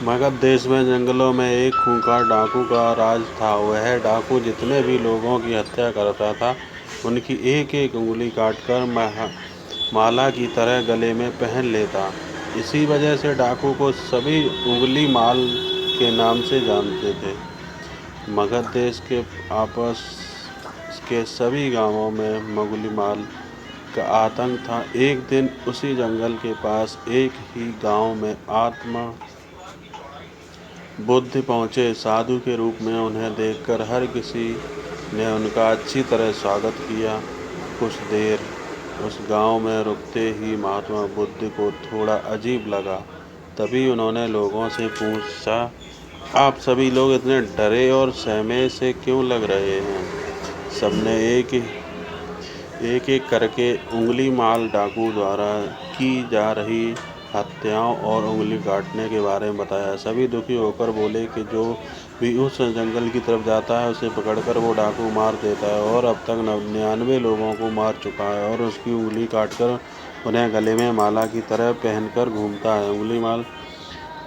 मगध देश में जंगलों में एक खूंखार डाकू का राज था। वह डाकू जितने भी लोगों की हत्या करता था, उनकी एक एक उंगली काटकर माला की तरह गले में पहन लेता। इसी वजह से डाकू को सभी उंगली माल के नाम से जानते थे। मगध देश के आपस के सभी गांवों में मुगली माल का आतंक था। एक दिन उसी जंगल के पास एक ही गांव में आत्मा बुद्ध पहुँचे। साधु के रूप में उन्हें देखकर हर किसी ने उनका अच्छी तरह स्वागत किया। कुछ देर उस गांव में रुकते ही महात्मा बुद्ध को थोड़ा अजीब लगा। तभी उन्होंने लोगों से पूछा, आप सभी लोग इतने डरे और सहमे से क्यों लग रहे हैं? सबने एक एक करके उंगली माल डाकू द्वारा की जा रही हत्याओं और उंगली काटने के बारे में बताया। सभी दुखी होकर बोले कि जो भी उस जंगल की तरफ जाता है, उसे पकड़कर वो डाकू मार देता है और अब तक 99 लोगों को मार चुका है और उसकी उंगली काटकर उन्हें गले में माला की तरह पहनकर घूमता है। उंगली माल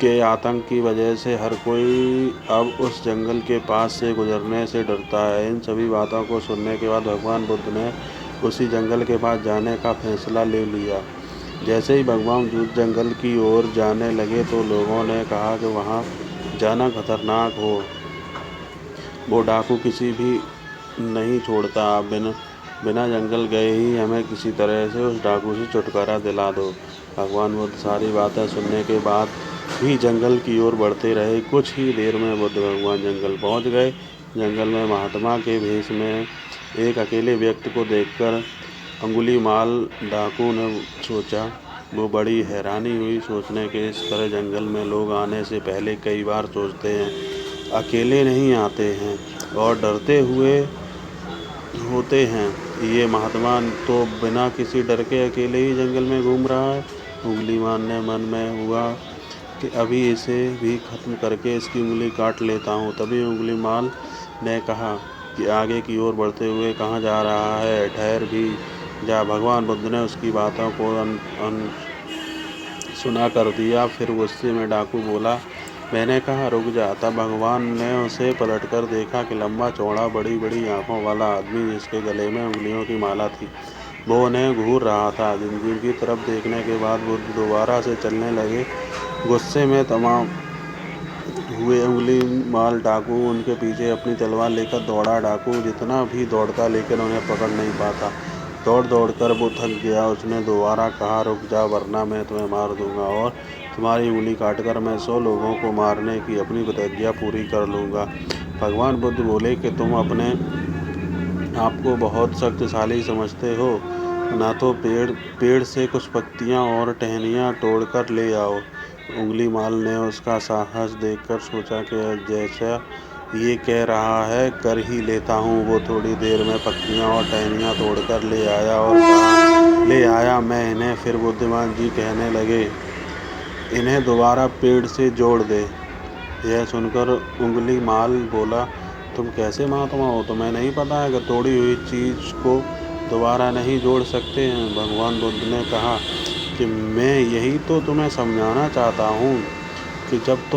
के आतंक की वजह से हर कोई अब उस जंगल के पास से गुजरने से डरता है। इन सभी बातों को सुनने के बाद भगवान बुद्ध ने उसी जंगल के पास जाने का फैसला ले लिया। जैसे ही भगवान बुद्ध जंगल की ओर जाने लगे तो लोगों ने कहा कि वहाँ जाना खतरनाक हो, वो डाकू किसी भी नहीं छोड़ता। आप बिना जंगल गए ही हमें किसी तरह से उस डाकू से छुटकारा दिला दो। भगवान बुद्ध सारी बातें सुनने के बाद भी जंगल की ओर बढ़ते रहे। कुछ ही देर में बुद्ध भगवान जंगल पहुंच गए। जंगल में महात्मा के भेष में एक अकेले व्यक्ति को देखकर अंगुलीमाल डाकू ने सोचा, वो बड़ी हैरानी हुई। सोचने के इस तरह जंगल में लोग आने से पहले कई बार सोचते हैं, अकेले नहीं आते हैं और डरते हुए होते हैं। ये महात्मा तो बिना किसी डर के अकेले ही जंगल में घूम रहा है। उंगलीमान ने मन में हुआ कि अभी इसे भी खत्म करके इसकी उंगली काट लेता हूँ। तभी उंगलीमाल ने कहा कि आगे की ओर बढ़ते हुए कहाँ जा रहा है, ठहर भी जा। भगवान बुद्ध ने उसकी बातों को सुना कर दिया। फिर गुस्से में डाकू बोला, मैंने कहा रुक जा। तब भगवान ने उसे पलटकर देखा कि लंबा चौड़ा बड़ी बड़ी आंखों वाला आदमी, जिसके गले में उंगलियों की माला थी, वो उन्हें घूर रहा था। जंजीर की तरफ देखने के बाद बुद्ध दोबारा से चलने लगे। गुस्से में तमाम हुए उंगली माल डाकू उनके पीछे अपनी तलवार लेकर दौड़ा। डाकू जितना भी दौड़ता लेकिन उन्हें पकड़ नहीं पाता। दौड़ दौड़ कर वो थक गया। उसने दोबारा कहा, रुक जा वरना मैं तुम्हें मार दूंगा और तुम्हारी उंगली काटकर मैं 100 लोगों को मारने की अपनी प्रतिज्ञा पूरी कर लूँगा। भगवान बुद्ध बोले कि तुम अपने आप को बहुत शक्तिशाली समझते हो ना, तो पेड़ से कुछ पत्तियाँ और टहनियाँ तोड़कर ले आओ। उंगली माल ने उसका साहस देखकर सोचा कि जैसा ये कह रहा है कर ही लेता हूँ। वो थोड़ी देर में पत्तियाँ और टहनियाँ तोड़कर ले आया और कहा, ले आया मैं इन्हें। फिर बुद्धिमान जी कहने लगे, इन्हें दोबारा पेड़ से जोड़ दे। यह सुनकर उंगली माल बोला, तुम कैसे महात्मा हो? तुम्हें नहीं पता है कि तोड़ी हुई चीज़ को दोबारा नहीं जोड़ सकते हैं? भगवान बुद्ध ने कहा कि मैं यही तो तुम्हें समझाना चाहता हूँ कि जब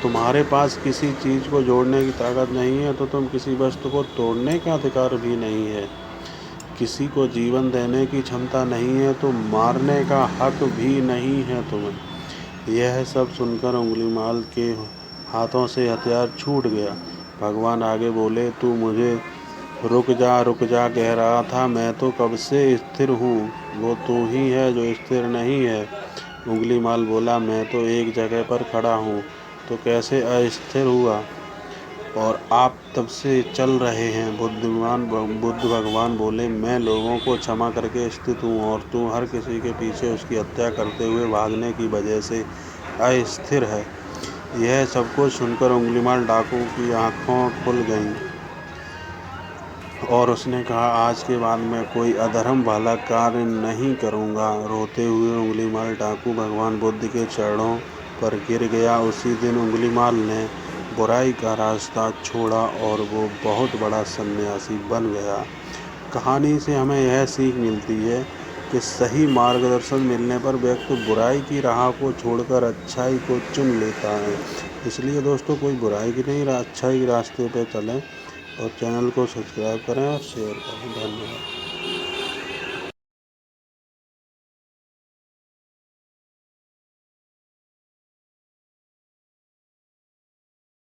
तुम्हारे पास किसी चीज़ को जोड़ने की ताकत नहीं है तो तुम किसी वस्तु को तोड़ने का अधिकार भी नहीं है। किसी को जीवन देने की क्षमता नहीं है तो मारने का हक भी नहीं है तुम्हें। यह सब सुनकर उंगलीमाल के हाथों से हथियार छूट गया। भगवान आगे बोले, तू मुझे रुक जा कह रहा था, मैं तो कब से स्थिर हूँ। वो तू ही है जो स्थिर नहीं है। उंगलीमाल बोला, मैं तो एक जगह पर खड़ा हूँ तो कैसे अस्थिर हुआ और आप तब से चल रहे हैं। बुद्ध भगवान बोले, मैं लोगों को क्षमा करके स्थित हूँ और तू हर किसी के पीछे उसकी हत्या करते हुए भागने की वजह से अस्थिर है। यह सब कुछ सुनकर उंगलीमाल डाकू की आंखें खुल गईं और उसने कहा, आज के बाद मैं कोई अधर्म वाला कार्य नहीं करूँगा। रोते हुए उंगलीमाल डाकू भगवान बुद्ध के चरणों पर गिर गया। उसी दिन उंगलीमाल ने बुराई का रास्ता छोड़ा और वो बहुत बड़ा सन्यासी बन गया। कहानी से हमें यह सीख मिलती है कि सही मार्गदर्शन मिलने पर व्यक्ति बुराई की राह को छोड़कर अच्छाई को चुन लेता है। इसलिए दोस्तों कोई बुराई की नहीं, अच्छाई के रास्ते पे चलें और चैनल को सब्सक्राइब करें और शेयर करें। धन्यवाद।